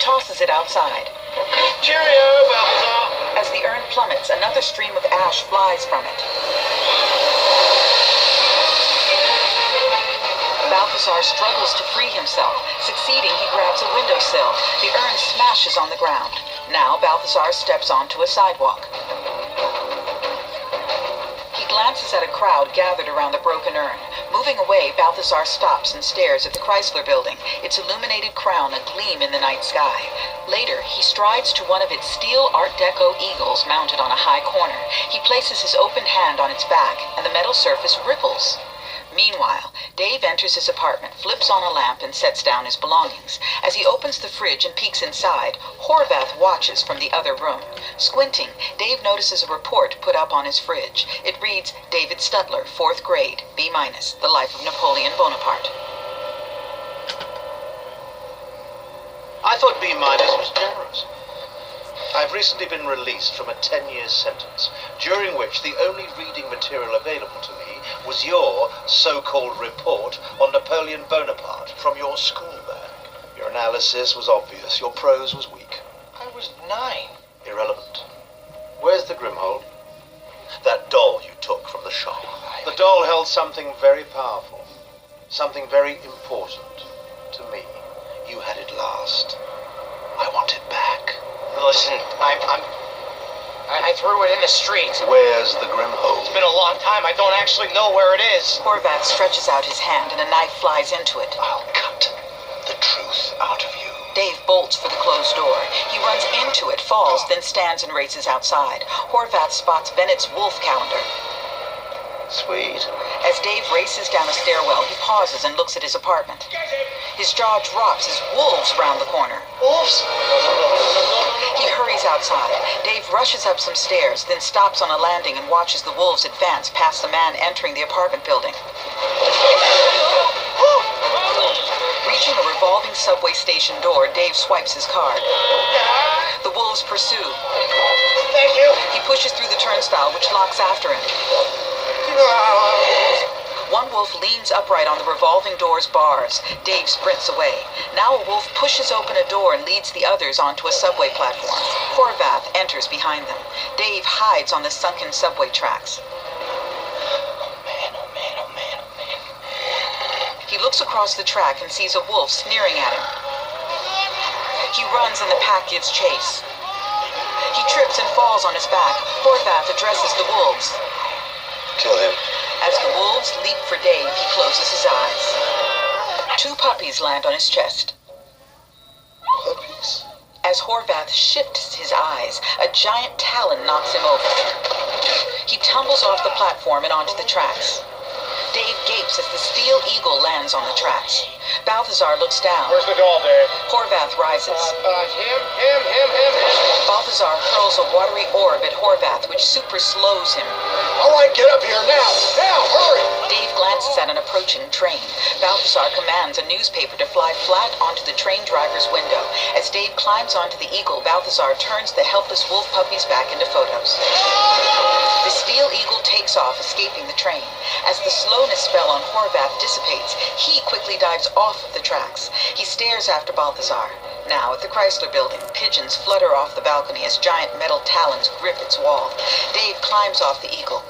tosses it outside. Cheerio, Balthazar. As the urn plummets, another stream of ash flies from it. Balthazar struggles to free himself. Succeeding, he grabs a windowsill. The urn smashes on the ground. Now, Balthazar steps onto a sidewalk. He glances at a crowd gathered around the broken urn. Moving away, Balthazar stops and stares at the Chrysler Building, its illuminated crown agleam in the night sky. Later, he strides to one of its steel Art Deco eagles mounted on a high corner. He places his open hand on its back, and the metal surface ripples. Meanwhile, Dave enters his apartment, flips on a lamp, and sets down his belongings. As he opens the fridge and peeks inside, Horvath watches from the other room. Squinting, Dave notices a report put up on his fridge. It reads, David Stutler, 4th grade, B-, The Life of Napoleon Bonaparte. I thought B- was generous. I've recently been released from a 10-year sentence, during which the only reading material available to me was your so-called report on Napoleon Bonaparte from your school bag. Your analysis was obvious, your prose was weak. I was 9. Irrelevant. Where's the Grimhold? That doll you took from the shop. The doll held something very powerful, something very important to me. You had it last. I want it back. Listen, I threw it in the street. Where's the Grimhold? It's been a long time. I don't actually know where it is. Horvath stretches out his hand and a knife flies into it. I'll cut the truth out of you. Dave bolts for the closed door. He runs into it, falls, then stands and races outside. Horvath spots Bennett's wolf calendar. Sweet. As Dave races down a stairwell, he pauses and looks at his apartment. His jaw drops as wolves round the corner. Wolves? He hurries outside. Dave rushes up some stairs, then stops on a landing and watches the wolves advance past the man entering the apartment building. Reaching a revolving subway station door, Dave swipes his card. The wolves pursue. Thank you. He pushes through the turnstile, which locks after him. One wolf leans upright on the revolving door's bars. Dave sprints away. Now a wolf pushes open a door and leads the others onto a subway platform. Horvath enters behind them. Dave hides on the sunken subway tracks. Oh man. He looks across the track and sees a wolf sneering at him. He runs and the pack gives chase. He trips and falls on his back. Horvath addresses the wolves. Kill him. As the wolves leap for Dave, he closes his eyes. 2 puppies land on his chest. Puppies? As Horvath shifts his eyes, a giant talon knocks him over. He tumbles off the platform and onto the tracks. Dave gapes as the steel eagle lands on the tracks. Balthazar looks down. Where's the doll, Dave? Horvath rises. Him. Balthazar hurls a watery orb at Horvath, which super slows him. All right, get up here now. Now, hurry. Dave glances at an approaching train. Balthazar commands a newspaper to fly flat onto the train driver's window. As Dave climbs onto the eagle, Balthazar turns the helpless wolf puppies back into photos. The steel eagle takes off, escaping the train. As the slowness spell on Horvath dissipates, he quickly dives off of the tracks. He stares after Balthazar. Now, at the Chrysler Building, pigeons flutter off the balcony as giant metal talons grip its wall. Dave climbs off the eagle.